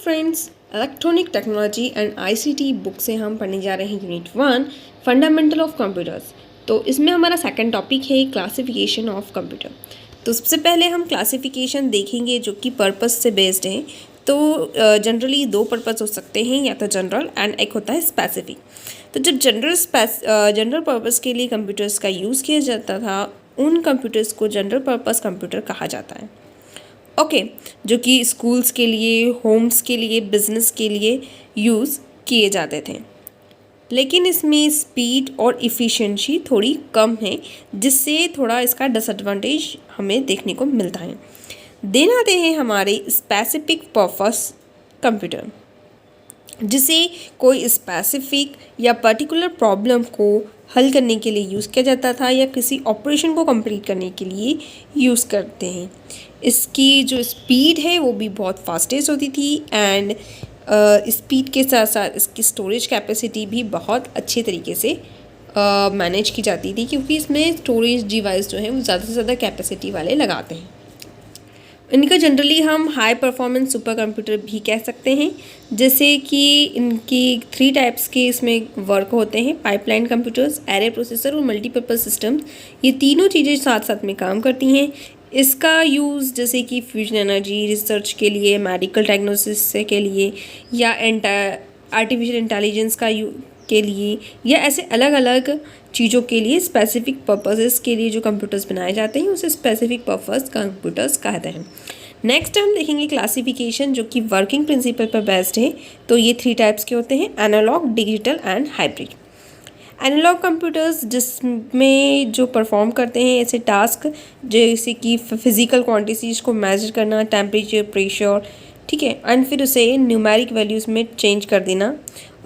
Friends, electronic technology and ICT book से हम पढ़ने जा रहे हैं यूनिट 1 फंडामेंटल ऑफ कंप्यूटर्स। तो इसमें हमारा सेकंड टॉपिक है क्लासिफिकेशन ऑफ कंप्यूटर। तो सबसे पहले हम क्लासिफिकेशन देखेंगे जो कि पर्पस से बेस्ड है। तो जनरली दो पर्पस हो सकते हैं, या तो जनरल एंड एक होता है स्पेसिफिक। तो जब जनरल पर्पस के लिए कंप्यूटर्स का यूज़ किया जाता था, उन कंप्यूटर्स को जनरल पर्पस कंप्यूटर कहा जाता है। ओके, जो कि स्कूल्स के लिए, होम्स के लिए, बिजनेस के लिए यूज़ किए जाते थे। लेकिन इसमें स्पीड और इफ़िशिएंसी थोड़ी कम है, जिससे थोड़ा इसका डिसएडवांटेज हमें देखने को मिलता है। देन आते हैं हमारे स्पेसिफिक पर्पस कंप्यूटर, जिसे कोई स्पेसिफिक या पर्टिकुलर प्रॉब्लम को हल करने के लिए यूज़ किया जाता था, या किसी ऑपरेशन को कंप्लीट करने के लिए यूज़ करते हैं। इसकी जो स्पीड है वो भी बहुत फास्टेस्ट होती थी, एंड स्पीड के साथ साथ इसकी स्टोरेज कैपेसिटी भी बहुत अच्छे तरीके से मैनेज की जाती थी, क्योंकि इसमें स्टोरेज डिवाइस जो है वो ज़्यादा से ज़्यादा कैपेसिटी वाले लगाते हैं। इनका जनरली हम हाई परफॉर्मेंस सुपर कंप्यूटर भी कह सकते हैं, जैसे कि इनकी 3 टाइप्स के इसमें वर्क होते हैं: पाइपलाइन कंप्यूटर्स, एरे प्रोसेसर और मल्टीपर्पज़ सिस्टम्स। ये तीनों चीज़ें साथ साथ में काम करती हैं। इसका यूज़ जैसे कि फ्यूजन एनर्जी रिसर्च के लिए, मेडिकल डायग्नोसिस के लिए, या आर्टिफिशियल इंटेलिजेंस के लिए, या ऐसे अलग अलग चीज़ों के लिए, स्पेसिफिक पर्पसेस के लिए जो कंप्यूटर्स बनाए जाते हैं उसे स्पेसिफिक पर्पस कंप्यूटर्स कहते हैं। नेक्स्ट हम देखेंगे क्लासिफिकेशन, जो कि वर्किंग प्रिंसिपल पर बेस्ड है। तो ये 3 टाइप्स के होते हैं: analog, digital and hybrid. Analog computers जिसमें जो परफॉर्म करते हैं ऐसे टास्क जैसे कि फिजिकल क्वांटिटीज़ को मेजर करना, टेम्परेचर, प्रेशर, ठीक है, एंड फिर उसे न्यूमेरिक वैल्यूज़ में चेंज कर देना,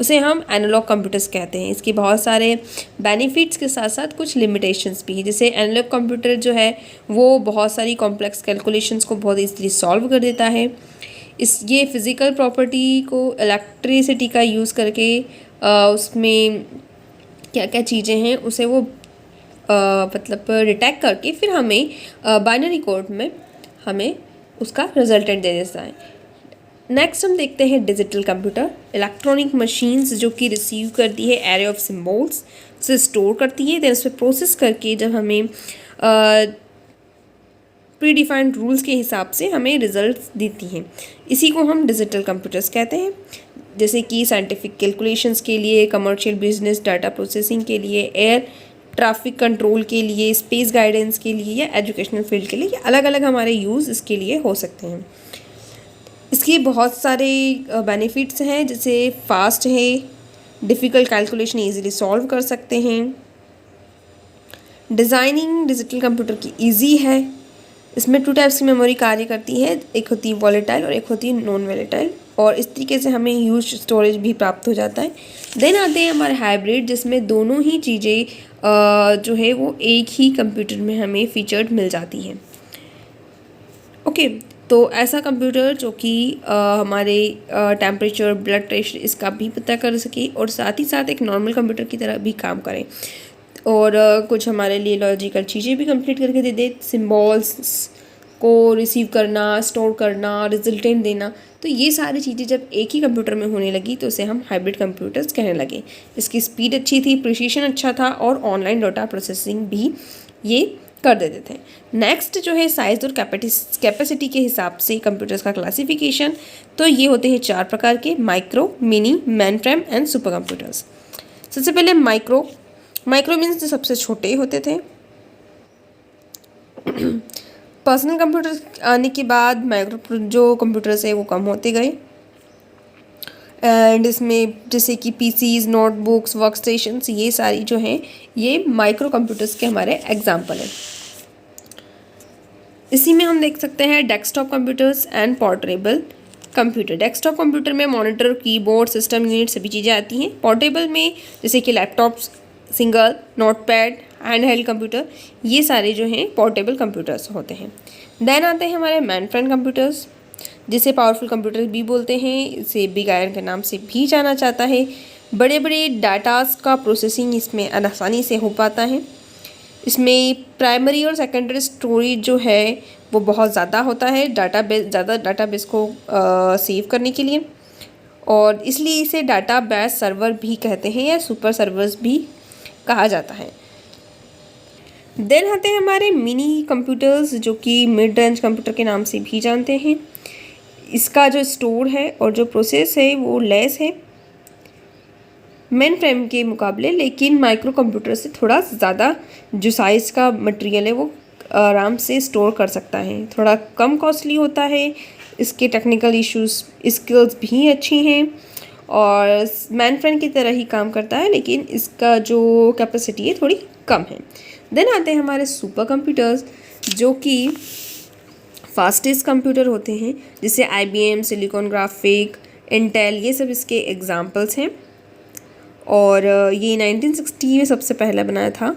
उसे हम एनालॉग कंप्यूटर्स कहते हैं। इसके बहुत सारे बेनिफिट्स के साथ साथ कुछ लिमिटेशंस भी हैं। जैसे एनालॉग कंप्यूटर जो है वो बहुत सारी कॉम्प्लेक्स कैलकुलेशंस को बहुत ईजीली सॉल्व कर देता है। ये फिज़िकल प्रॉपर्टी को इलेक्ट्रिसिटी का यूज़ करके उसमें क्या क्या चीज़ें हैं उसे वो मतलब डिटेक्ट करके फिर हमें बाइनरी कोड में हमें उसका रिजल्टेंट दे देता है। नेक्स्ट हम देखते हैं डिजिटल कंप्यूटर। इलेक्ट्रॉनिक मशीन्स जो कि रिसीव करती है एरे ऑफ सिम्बॉल्स, उसे स्टोर करती है, देन उसे प्रोसेस करके जब हमें प्री डिफाइंड रूल्स के हिसाब से हमें रिजल्ट्स देती हैं। इसी को हम डिजिटल कंप्यूटर्स कहते हैं। जैसे कि साइंटिफिक कैलकुलेशंस के लिए, कमर्शियल बिजनेस डाटा प्रोसेसिंग के लिए, एयर ट्रैफिक कंट्रोल के लिए, स्पेस गाइडेंस के लिए, या एजुकेशनल फील्ड के लिए, ये अलग अलग हमारे यूज़ इसके लिए हो सकते हैं। इसके बहुत सारे बेनिफिट्स हैं, जैसे फास्ट है, डिफ़िकल्ट कैलकुलेशन इजीली सॉल्व कर सकते हैं, डिज़ाइनिंग डिजिटल कंप्यूटर की इजी है। इसमें 2 टाइप्स की मेमोरी कार्य करती है, एक होती है वॉलेटाइल और एक होती है नॉन वॉलेटाइल, और इस तरीके से हमें ह्यूज स्टोरेज भी प्राप्त हो जाता है। देन आते हैं हमारे हाइब्रिड, जिसमें दोनों ही चीज़ें जो है वो एक ही कंप्यूटर में हमें फीचर्ड मिल जाती हैं। ओके, तो ऐसा कंप्यूटर जो कि हमारे टेम्परेचर, ब्लड प्रेशर इसका भी पता कर सके, और साथ ही साथ एक नॉर्मल कंप्यूटर की तरह भी काम करें, और कुछ हमारे लिए लॉजिकल चीज़ें भी कंप्लीट करके दे दे, सिम्बॉल्स को रिसीव करना, स्टोर करना, रिजल्टेंट देना। तो ये सारी चीज़ें जब एक ही कंप्यूटर में होने लगी तो उसे हम हाइब्रिड कंप्यूटर्स कहने लगे। इसकी स्पीड अच्छी थी, प्रिसीशन अच्छा था, और ऑनलाइन डाटा प्रोसेसिंग भी ये कर देते थे। नेक्स्ट जो है साइज़ और कैपेसिटी के हिसाब से कंप्यूटर्स का क्लासिफिकेशन। तो ये होते हैं 4 प्रकार के: micro, mini, mainframe and super computers. सबसे पहले माइक्रो मीन्स जो सबसे छोटे होते थे। पर्सनल कंप्यूटर आने के बाद माइक्रो जो कंप्यूटर्स है वो कम होते गए, एंड इसमें जैसे कि पीसीज, नोटबुक्स, वर्क स्टेशंस, ये सारी जो हैं ये माइक्रो कंप्यूटर्स के हमारे एग्जाम्पल हैं। इसी में हम देख सकते हैं desktop computers and portable computer. Desktop computer में मॉनिटर, कीबोर्ड, सिस्टम यूनिट सभी चीज़ें आती हैं। पोर्टेबल में जैसे कि laptops, single, notepad, handheld computer, ये सारे जो हैं पोर्टेबल कंप्यूटर्स होते हैं। देन आते हैं हमारे मेनफ्रेम कंप्यूटर्स, जिसे पावरफुल कंप्यूटर भी बोलते हैं, इसे बिग आयरन के नाम से भी जाना जाता है। बड़े बड़े डाटास का प्रोसेसिंग इसमें आसानी से हो पाता है। इसमें प्राइमरी और सेकेंडरी स्टोरेज जो है वो बहुत ज़्यादा होता है ज़्यादा डाटाबेस को सेव करने के लिए, और इसलिए इसे डाटाबेस सर्वर भी कहते हैं या सुपर सर्वर्स भी कहा जाता है। देन आते हैं हमारे मिनी कंप्यूटर्स, जो कि मिड रेंज कंप्यूटर के नाम से भी जानते हैं। इसका जो स्टोर है और जो प्रोसेस है वो लेस है मेन फ्रेम के मुकाबले, लेकिन माइक्रो कंप्यूटर से थोड़ा ज़्यादा जो साइज़ का मटेरियल है वो आराम से स्टोर कर सकता है, थोड़ा कम कॉस्टली होता है। इसके टेक्निकल इश्यूज स्किल्स भी अच्छी हैं और मेन फ्रेम की तरह ही काम करता है, लेकिन इसका जो कैपेसिटी है थोड़ी कम है। देन आते हैं हमारे सुपर कंप्यूटर्स, जो कि फास्टेस्ट कंप्यूटर होते हैं, जिसे IBM, सिलिकॉन ग्राफिक, इंटेल, ये सब इसके एग्जांपल्स हैं। और ये 1960 में सबसे पहला बनाया था।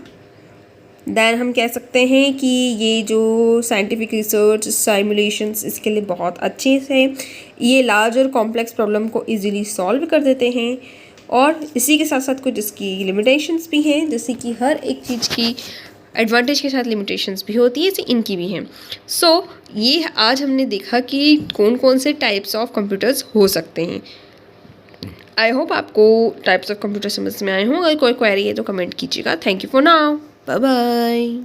दैन हम कह सकते हैं कि ये जो साइंटिफिक रिसर्च साइमुलेशंस इसके लिए बहुत अच्छे से ये लार्ज और कॉम्प्लेक्स प्रॉब्लम को इजीली सॉल्व कर देते हैं। और इसी के साथ साथ कुछ इसकी लिमिटेशंस भी हैं, जैसे कि हर एक चीज़ की एडवांटेज के साथ लिमिटेशंस भी होती है, जैसे इनकी भी हैं। सो ये आज हमने देखा कि कौन कौन से टाइप्स ऑफ कंप्यूटर्स हो सकते हैं। आई होप आपको टाइप्स ऑफ कंप्यूटर समझ में आए हों। अगर कोई क्वेरी है तो कमेंट कीजिएगा। Thank you for now, bye bye.